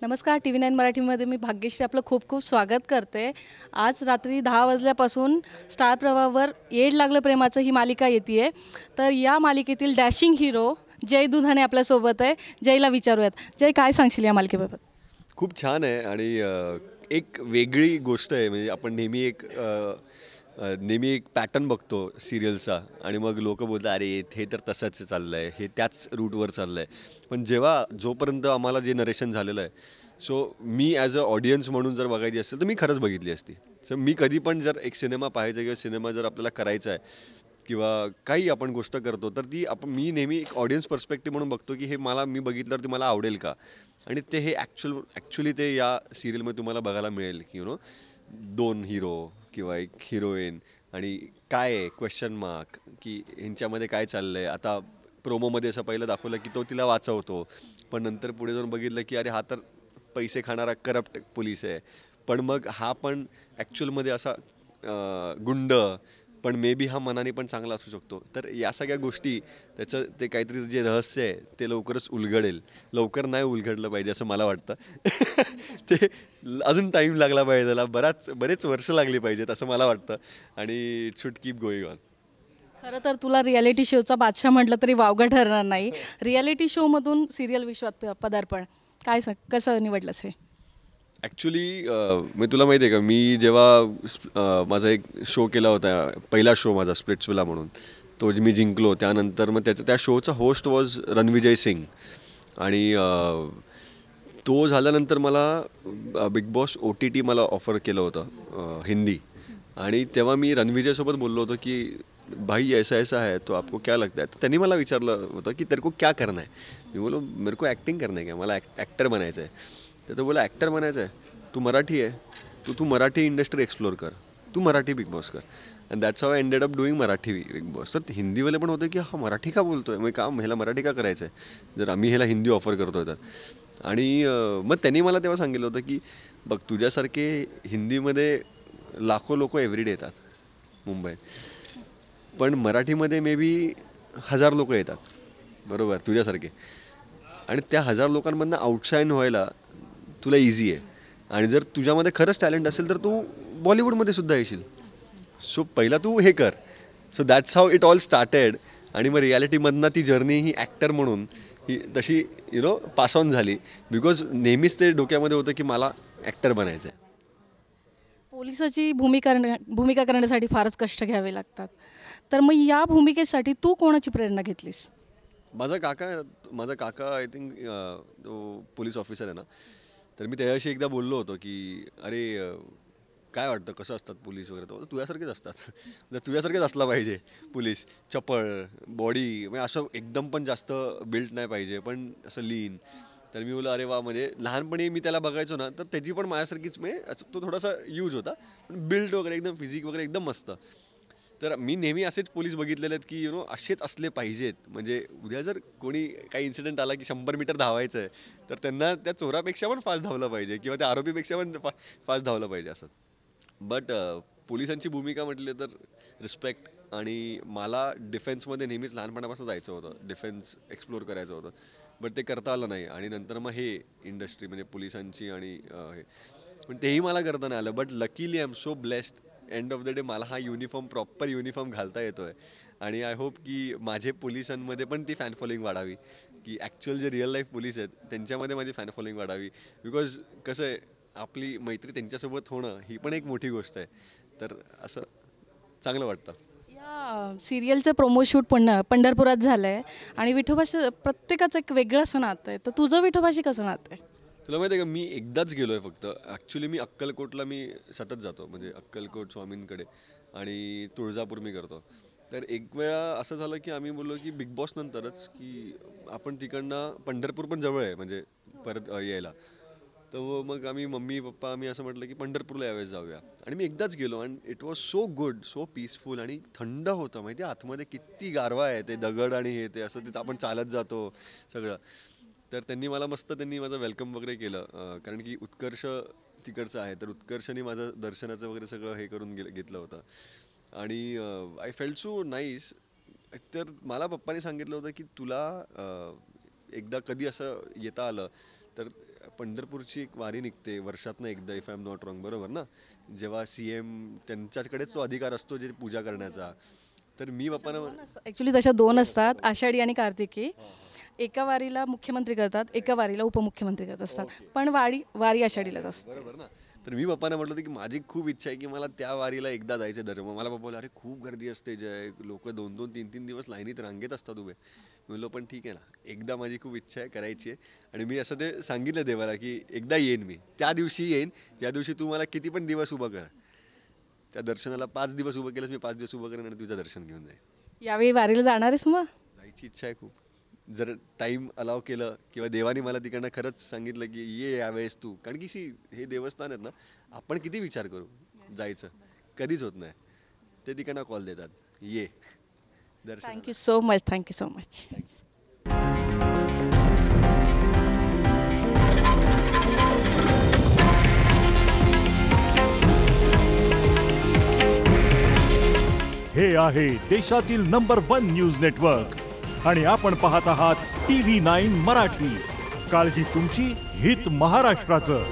नमस्कार. TV9 मराठीमध्ये मी भाग्यश्री आपलं खूप खूप स्वागत करते. आज रात्री 10 वाजल्यापासून स्टार प्रवाहावर येड लागलं प्रेमाचं ही मालिका येते आहे. तर या मालिकेतील डॅशिंग हिरो जय दुधाणे आपल्यासोबत आहे. जयला विचारूयात. जय, काय सांगशील या मालिकेबाबत? खूप छान आहे आणि एक वेगळी गोष्ट आहे. म्हणजे आपण नेहमी एक पॅटर्न बघतो सिरियलचा आणि मग लोकं बोलतात अरे हे तर तसंच चाललं आहे, हे त्याच रूटवर चाललं आहे. पण जोपर्यंत आम्हाला जे नरेशन झालेलं आहे, so me as a audience म्हणून जर बघायची असेल तर मी खरंच बघितली असती. सो मी कधी पण जर एक सिनेमा पाहायचा किंवा सिनेमा जर आपल्याला करायचा आहे किंवा काही आपण गोष्ट करतो तर मी नेहमी एक ऑडियन्स पर्स्पेक्टिव्ह म्हणून बघतो की मी बघितल्यावर ते मला आवडेल का. आणि हे ॲक्च्युली ते या सिरियलमध्ये तुम्हाला बघायला मिळेल की दोन हिरो किंवा एक हिरोईन आणि काय आहे क्वेश्चन मार्क की ह्यांच्यामध्ये काय चाललं आहे. आता प्रोमोमध्ये असं पहिलं दाखवलं की तो तिला वाचवतो, पण नंतर पुढे जाऊन बघितलं की अरे हा तर पैसे खाणारा करप्ट पोलीस आहे. पण मग हा पण ॲक्च्युअलमध्ये असा गुंड, पण मे बी हा मनाने पण चांगला असू शकतो. तर या सगळ्या गोष्टी त्याचं ते काहीतरी जे रहस्य आहे ते लवकरच उलगडेल. लवकर नाही उलगडलं पाहिजे असं मला वाटतं. ते अजून टाईम लागला पाहिजे त्याला, बरेच वर्ष लागली पाहिजेत असं मला वाटतं आणि it should keep going on. खरं तर तुला रियालिटी शोचा बादशाह म्हटलं तरी वावगं ठरणार नाही. रियालिटी शोमधून सिरियल विश्वात पदार्पण कसं निवडलंस हे? ॲक्च्युली मी तुला माहिती आहे का, मी जेव्हा माझा एक शो केला होता, पहिला शो माझा स्प्लिट्सविला म्हणून, तो मी जिंकलो. त्यानंतर मग त्या शोचा होस्ट वॉज रणविजय सिंग आणि तो झाल्यानंतर मला बिग बॉस OTT मला ऑफर केलं होतं हिंदी. आणि तेव्हा मी रणविजयसोबत बोललो होतो की भाई ऐसा ऐसा है तो आपको क्या लगता है. तर त्यांनी मला विचारलं होतं की तेरे को क्या करना है. मी बोलो मेरे को ॲक्टिंग करना है, क्या मला ॲक्टर बनायचं आहे. तर तो बोला ॲक्टर बनायचं आहे, तू मराठी आहे, तू मराठी इंडस्ट्री एक्सप्लोर कर, तू मराठी बिग बॉस कर. And that's how I ended up doing Marathi big boss. तर हिंदीवाले पण होते की हा मराठी का बोलतोय, मग ह्याला मराठी का करायचं आहे जर आम्ही ह्याला हिंदी ऑफर करतोय तर. आणि मग त्यांनी मला तेव्हा सांगितलं होतं की बघ, तुझ्यासारखे हिंदीमध्ये लाखो लोक एव्हरीडे येतात मुंबईत, पण मराठीमध्ये मे बी 1000 लोक येतात, बरोबर, तुझ्यासारखे. आणि त्या 1000 लोकांमधनं आउटशाईन व्हायला तुला इझी आहे. आणि जर तुझ्यामध्ये खरंच टॅलेंट असेल तर तू बॉलिवूडमध्ये सुद्धा येशील. सो पहिला तू हे कर. So that's how it all started. आणि मग रियालिटीमधनं ती जर्नी ही ॲक्टर म्हणून ही तशी पास ऑन झाली. बिकॉज नेहमीच ते डोक्यामध्ये होतं की मला ॲक्टर बनायचं आहे. पोलिसाची भूमिका करण्यासाठी फारच कष्ट घ्यावे लागतात. तर मग या भूमिकेसाठी तू कोणाची प्रेरणा घेतलीस? माझा काका आय थिंक तो पोलीस ऑफिसर आहे ना. तर मी त्याच्याशी एकदा बोललो होतो की अरे काय वाटतं कसं असतात पोलीस वगैरे. तो तुझ्यासारखेच असतात. जर तुझ्यासारखेच असला पाहिजे पोलीस, चपळ बॉडी, म्हणजे असं एकदम पण जास्त बिल्ड नाही पाहिजे, पण असं लीन. तर मी बोललो अरे वा, म्हणजे लहानपणी मी त्याला बघायचो ना, तर त्याची पण माझ्यासारखीच, म्हणजे असं तो थोडासा यूज होता, पण बिल्ड वगैरे एकदम फिजिक वगैरे एकदम मस्त. तर मी नेहमी असेच पोलीस बघितलेले आहेत की असेच असले पाहिजेत. म्हणजे उद्या जर कोणी काही इन्सिडेंट आला की 100 मीटर धावायचं आहे, तर त्यांना त्या चोरापेक्षा पण फास्ट धावलं पाहिजे किंवा त्या आरोपीपेक्षा पण फास्ट धावलं पाहिजे असं. बट पोलिसांची भूमिका म्हटली तर रिस्पेक्ट. आणि मला डिफेन्समध्ये नेहमीच लहानपणापासून जायचं होतं, डिफेन्स एक्सप्लोर करायचं होतं, बट ते करता आलं नाही. आणि नंतर मग हे इंडस्ट्री म्हणजे पोलिसांची आणि हे, पण तेही मला करता नाही आलं. But luckily I am so blessed. End of the day मला हा प्रॉपर युनिफॉर्म घालता येतो आहे. आणि आय होप की माझे पोलिसांमध्ये पण ती फॅन फॉलोईंग वाढावी, की ॲक्च्युअल जे रिअल लाईफ पोलीस आहेत त्यांच्यामध्ये माझी फॅन फॉलोईंग वाढावी. बिकॉज कसं आहे, आपली मैत्री त्यांच्यासोबत होणं ही पण एक मोठी गोष्ट आहे. तर असं चांगलं वाटतं. या सिरियलचं प्रोमो शूट पंढरपुरात झालं आहे आणि विठोबाशी प्रत्येकाचं एक वेगळं असं नातं आहे. तर तुझं विठोबाशी कसं नातं आहे? तुला माहिती आहे का, मी एकदाच गेलो आहे फक्त. ॲक्च्युली मी अक्कलकोटला सतत जातो, म्हणजे अक्कलकोट स्वामींकडे आणि तुळजापूर मी करतो. तर एक वेळा असं झालं की आम्ही बोललो की बिग बॉस नंतरच की आपण तिकडनं, पंढरपूर पण जवळ आहे म्हणजे परत यायला. तर मग आम्ही मम्मी पप्पा आम्ही असं म्हटलं की पंढरपूरला यावेळेस जाऊया. आणि मी एकदाच गेलो आणि it was so good, so peaceful आणि थंड होतं. माहिती आहे आतमध्ये किती गारवा आहे, ते दगड आणि हे ते असं तिथं आपण चालत जातो सगळं. तर त्यांनी माझं वेलकम वगैरे केलं. कारण की उत्कर्ष तिकडचं आहे, तर उत्कर्षनी माझं दर्शनाचं वगैरे सगळं हे करून घेतलं होतं. आणि आय फेल्ट सो नाईस. तर मला पप्पानी सांगितलं होतं की तुला एकदा कधी असं येता आलं तर पंढरपूरची एक वारी निघते वर्षातनं एकदा, if I am not wrong, बरोबर ना? जेव्हा CM त्यांच्याकडेच तो अधिकार असतो जे पूजा करण्याचा. तर मी बाप्पांना ॲक्च्युली तशा 2 असतात, आषाढी आणि कार्तिकी. एका वारीला मुख्यमंत्री करतात, एका वारीला उपमुख्यमंत्री करत असतात, पण वारी आषाढीलाच असते. बरोबर ना? तर मी पप्पांना म्हटलं होतं की माझी खूप इच्छा आहे की मला त्या वारीला एकदा जायचं दर्शन. मला पप्पा बोलले, अरे खूप गर्दी असते जय, लोक 2-2, 3-3 दिवस लाईनीत रांगेत असतात उभे. मी बोललो पण ठीक आहे ना, एकदा माझी खूप इच्छा आहे, करायची आहे. आणि मी असं ते सांगितलं देवाला की एकदा येईन मी, त्या दिवशी येईन ज्या दिवशी तू मला किती पण दिवस उभं कर. त्या दर्शनाला 5 दिवस उभं केलंस, मी 5 दिवस उभं करेन आणि तुझं दर्शन घेऊन जाईन. यावेळी वारीला जाणार आहेस मग? जायची इच्छा आहे खूप. जर टाईम अलाव केलं किंवा देवाने मला तिकडनं खरंच सांगितलं की ये यावेळेस तू, कारण की हे देवस्थान आहेत ना, आपण किती विचार करू जायचं, कधीच होत नाही. ते तिकडनं कॉल देतात, ये Darshan. Thank you so much, thank you so much. हे आहे देशातील नंबर 1 न्यूज नेटवर्क आणि आपण पाहत आहात TV9 मराठी. काळजी तुमची, हित महाराष्ट्राचं.